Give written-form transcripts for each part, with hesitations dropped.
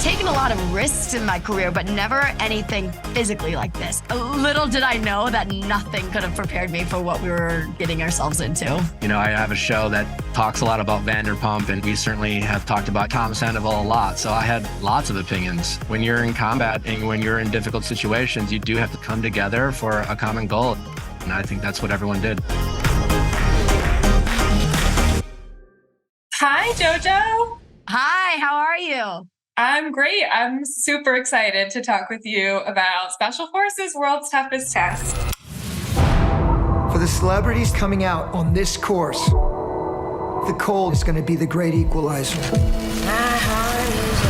taken a lot of risks in my career, but never anything physically like this. Little did I know that nothing could have prepared me for what we were getting ourselves into. You know, I have a show that talks a lot about Vanderpump, and we certainly have talked about Tom Sandoval a lot. So I had lots of opinions. When you're in combat and when you're in difficult situations, you do have to come together for a common goal. And I think that's what everyone did. Hi, JoJo. Hi, how are you? I'm great. I'm super excited to talk with you about Special Forces World's Toughest Test. For the celebrities coming out on this course, the cold is going to be the great equalizer. My heart is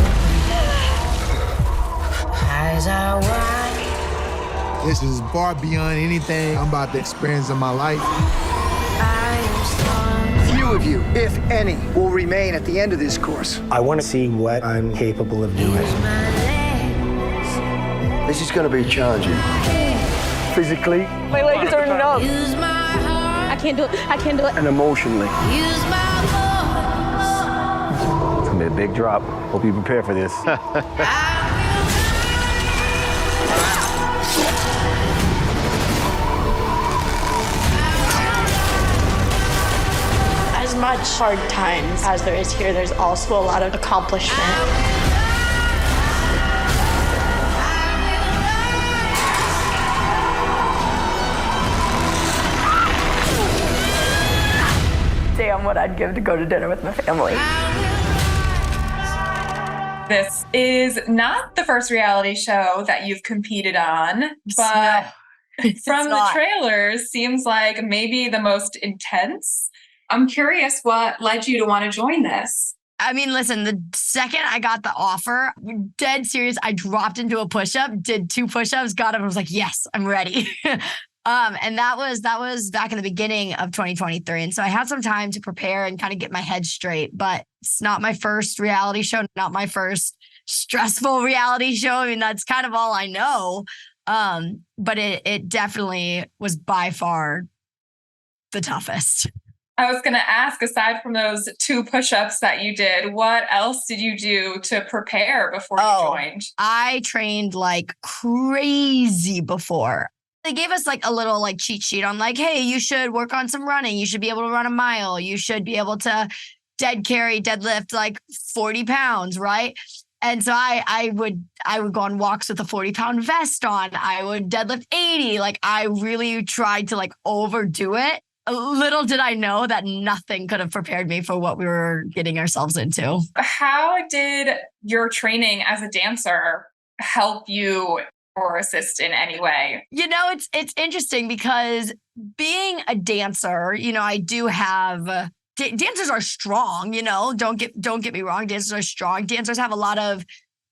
open. Eyes are wide. This is far beyond anything I'm about to experience in my life. I am strong. Few of you, if any, will remain at the end of this course. I want to see what I'm capable of doing. My legs. This is going to be challenging. Physically My legs are numb. Use my heart. I can't do it. and emotionally. Use my voice. It's going to be a big drop. Hope you prepare for this. As much hard times as there is here, there's also a lot of accomplishment. Damn what I'd give to go to dinner with my family. This is not the first reality show that you've competed on, but from the not. trailers, seems like maybe the most intense. I'm curious what led you to want to join this. I mean, listen, the second I got the offer, dead serious, I dropped into a push-up, did 2 push-ups, got up and was like, yes, I'm ready. And that was back in the beginning of 2023. And so I had some time to prepare and kind of get my head straight, but it's not my first reality show, not my first stressful reality show. I mean, that's kind of all I know. But it definitely was by far the toughest. I was going to ask, aside from those 2 push-ups that you did, what else did you do to prepare before you joined? I trained like crazy before. They gave us like a little like cheat sheet on like, hey, you should work on some running. You should be able to run a mile. You should be able to deadlift like 40 pounds, right? And so I would go on walks with a 40-pound vest on. I would deadlift 80. Like I really tried to like overdo it. Little did I know that nothing could have prepared me for what we were getting ourselves into. How did your training as a dancer help you or assist in any way? You know, it's interesting because being a dancer, you know, I do have dancers are strong, you know, don't get me wrong. Dancers are strong. Dancers have a lot of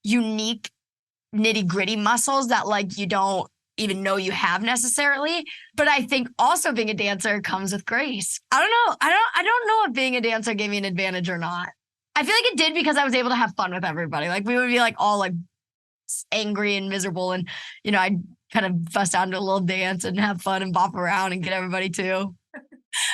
unique nitty-gritty muscles that like you don't even know you have necessarily. But I think also being a dancer comes with grace. I don't know. I don't know if being a dancer gave me an advantage or not. I feel like it did because I was able to have fun with everybody. Like we would be like all like angry and miserable, and you know, I'd kind of bust out into a little dance and have fun and bop around and get everybody too.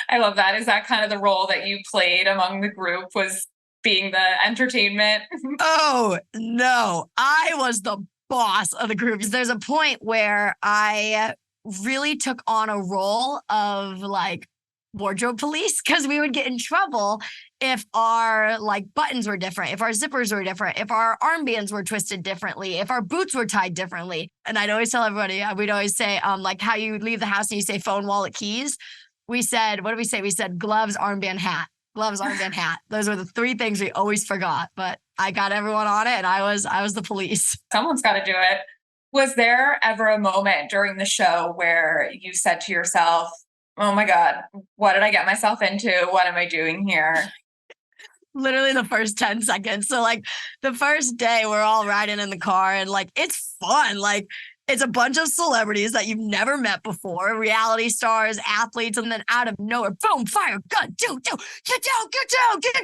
I love that. Is that kind of the role that you played among the group, was being the entertainment? Oh, no. I was the boss of the group. There's a point where I really took on a role of like wardrobe police because we would get in trouble if our like buttons were different, if our zippers were different, if our armbands were twisted differently, if our boots were tied differently. And I'd always tell everybody, we'd always say like how you leave the house and you say phone, wallet, keys. We said, what did we say? We said gloves, armband, hat. Gloves, armband, hat. Those were the 3 things we always forgot. But I got everyone on it, and I was the police. Someone's got to do it. Was there ever a moment during the show where you said to yourself, oh my God, what did I get myself into? What am I doing here? Literally the first 10 seconds. So like the first day we're all riding in the car and like, it's fun. Like it's a bunch of celebrities that you've never met before, reality stars, athletes, and then out of nowhere, boom, fire, gun, get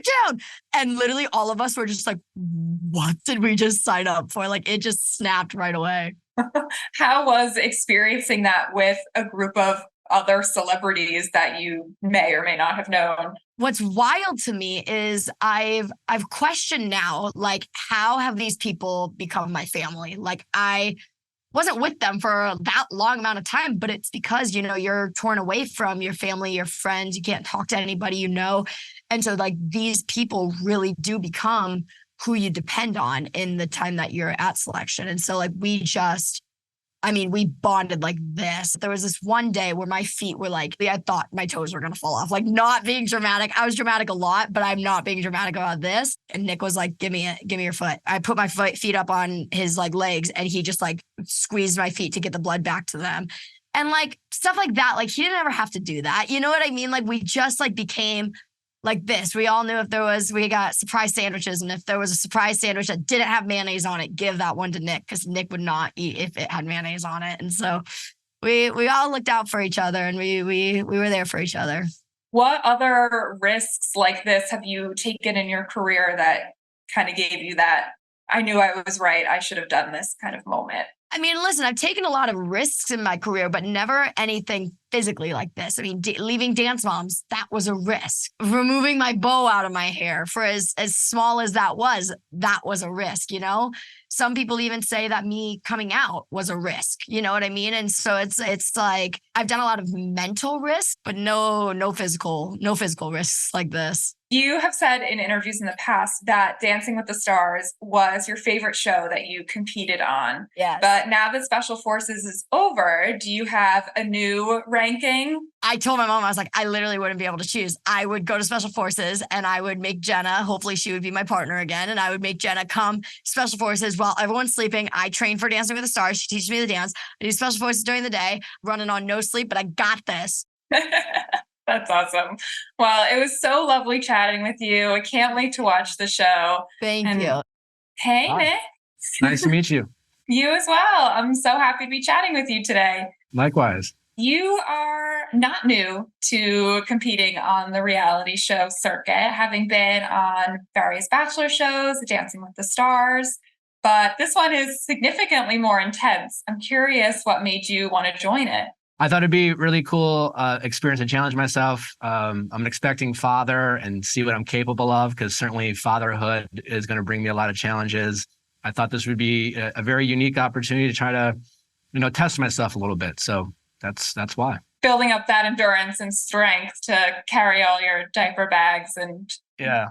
down. And literally all of us were just like, what did we just sign up for? Like it just snapped right away. How was experiencing that with a group of other celebrities that you may or may not have known? What's wild to me is I've questioned now, like, how have these people become my family? Like, I wasn't with them for that long amount of time, but it's because, you're torn away from your family, your friends, you can't talk to anybody you know. And so like these people really do become who you depend on in the time that you're at selection. And so like we bonded like this. There was this one day where my feet were like, I thought my toes were going to fall off, like not being dramatic. I was dramatic a lot, but I'm not being dramatic about this. And Nick was like, give me your foot. I put my feet up on his like legs and he just like squeezed my feet to get the blood back to them. And like stuff like that. Like he didn't ever have to do that. You know what I mean? Like we just like became like this. We all knew we got surprise sandwiches. And if there was a surprise sandwich that didn't have mayonnaise on it, give that one to Nick because Nick would not eat if it had mayonnaise on it. And so we all looked out for each other and we were there for each other. What other risks like this have you taken in your career that kind of gave you that, I knew I was right, I should have done this kind of moment? I mean, listen, I've taken a lot of risks in my career, but never anything physically like this. I mean, leaving Dance Moms, that was a risk. Removing my bow out of my hair, for as small as that was a risk, Some people even say that me coming out was a risk, you know what I mean? And so it's like, I've done a lot of mental risk, but no physical risks like this. You have said in interviews in the past that Dancing with the Stars was your favorite show that you competed on. Yes. But now that Special Forces is over, do you have a new ranking? I told my mom, I was like, I literally wouldn't be able to choose. I would go to Special Forces and I would make Jenna, hopefully she would be my partner again. And I would make Jenna come Special Forces while everyone's sleeping. I train for Dancing with the Stars. She teaches me the dance. I do Special Forces during the day, running on no sleep, but I got this. That's awesome. Well, it was so lovely chatting with you. I can't wait to watch the show. Thank you. Hey, Hi. Nick. Nice to meet you. You as well. I'm so happy to be chatting with you today. Likewise. You are not new to competing on the reality show circuit, having been on various Bachelor shows, Dancing with the Stars, but this one is significantly more intense. I'm curious what made you want to join it. I thought it'd be a really cool experience to challenge myself. I'm an expecting father and see what I'm capable of, because certainly fatherhood is going to bring me a lot of challenges. I thought this would be a very unique opportunity to try to, test myself a little bit. So that's why. Building up that endurance and strength to carry all your diaper bags and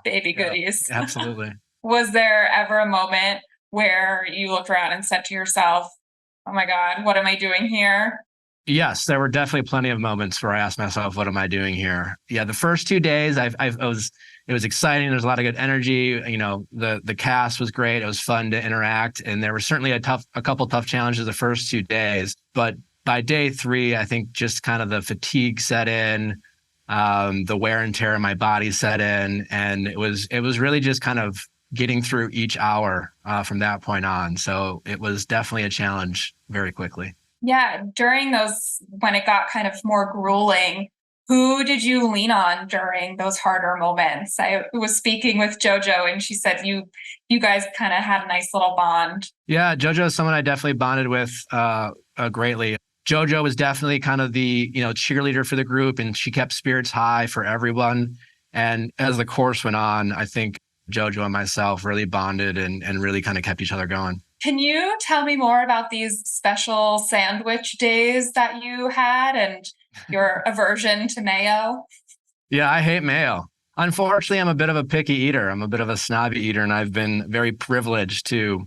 baby goodies. Yeah, absolutely. Was there ever a moment where you looked around and said to yourself, oh my God, what am I doing here? Yes, there were definitely plenty of moments where I asked myself, what am I doing here? Yeah, the first 2 days, it was exciting. There's a lot of good energy. The cast was great. It was fun to interact. And there were certainly a couple tough challenges the first 2 days. But by day 3, I think just kind of the fatigue set in, the wear and tear in my body set in. And it was really just kind of getting through each hour from that point on. So it was definitely a challenge very quickly. Yeah, during those, when it got kind of more grueling, who did you lean on during those harder moments? I was speaking with JoJo and she said you guys kind of had a nice little bond. Yeah, JoJo is someone I definitely bonded with greatly. JoJo was definitely kind of the cheerleader for the group, and she kept spirits high for everyone. And as the course went on, I think JoJo and myself really bonded and really kind of kept each other going. Can you tell me more about these special sandwich days that you had and your aversion to mayo? Yeah, I hate mayo. Unfortunately, I'm a bit of a picky eater. I'm a bit of a snobby eater, and I've been very privileged to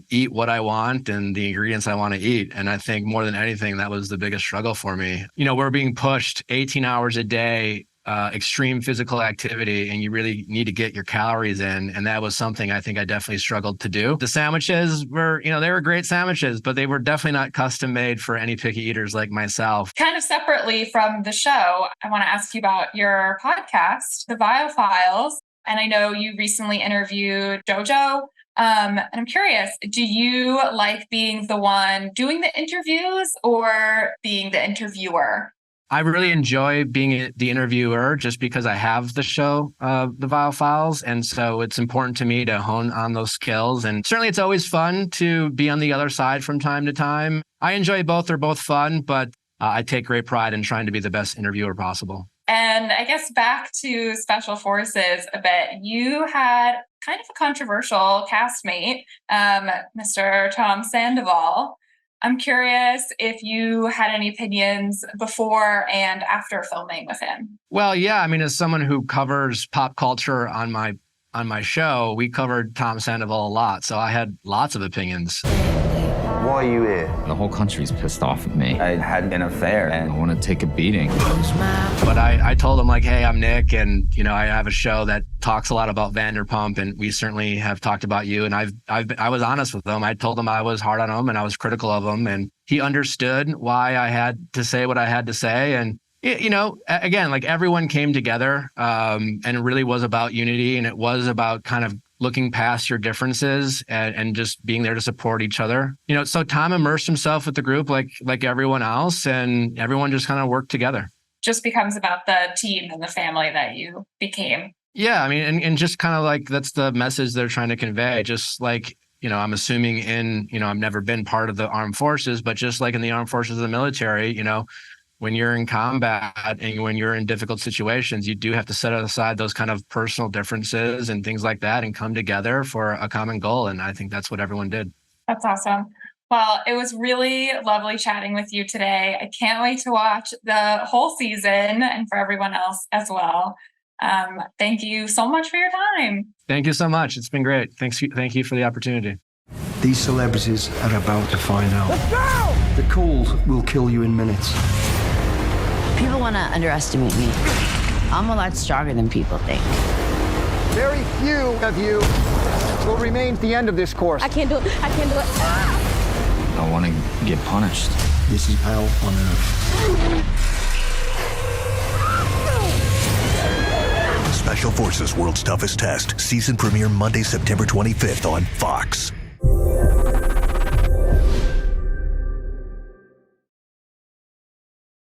eat what I want and the ingredients I want to eat. And I think more than anything, that was the biggest struggle for me. We're being pushed 18 hours a day, extreme physical activity, and you really need to get your calories in. And that was something I think I definitely struggled to do. The sandwiches were, they were great sandwiches, but they were definitely not custom made for any picky eaters like myself. Kind of separately from the show, I want to ask you about your podcast, The Vial Files. And I know you recently interviewed JoJo. And I'm curious, do you like being the one doing the interviews or being the interviewer? I really enjoy being the interviewer just because I have the show, The Vial Files. And so it's important to me to hone on those skills. And certainly it's always fun to be on the other side from time to time. I enjoy both. They're both fun, but I take great pride in trying to be the best interviewer possible. And I guess back to Special Forces a bit, you had kind of a controversial castmate, Mr. Tom Sandoval. I'm curious if you had any opinions before and after filming with him. Well, yeah, I mean, as someone who covers pop culture on my show, we covered Tom Sandoval a lot, so I had lots of opinions. Why are you here? The whole country's pissed off at me. I had an affair I want to take a beating. But I told him, like, hey, I'm Nick, and I have a show that talks a lot about Vanderpump, and we certainly have talked about you. And I was honest with him. I told him I was hard on him and I was critical of him, and he understood why I had to say what I had to say. And again, like, everyone came together, and it really was about unity, and it was about kind of looking past your differences and just being there to support each other. So Tom immersed himself with the group like everyone else, and everyone just kind of worked together. Just becomes about the team and the family that you became. Yeah, I mean, and just kind of like, that's the message they're trying to convey. Just like, I'm assuming I've never been part of the armed forces, but just like in the armed forces of the military, when you're in combat and when you're in difficult situations, you do have to set aside those kind of personal differences and things like that and come together for a common goal. And I think that's what everyone did. That's awesome. Well, it was really lovely chatting with you today. I can't wait to watch the whole season, and for everyone else as well. Thank you so much for your time. Thank you so much. It's been great. Thank you for the opportunity. These celebrities are about to find out. Let's go! The cold will kill you in minutes. People want to underestimate me. I'm a lot stronger than people think. Very few of you will remain to the end of this course. I can't do it. I can't do it. I want to get punished. This is hell on earth. Special Forces World's Toughest Test. Season premiere Monday, September 25th on Fox.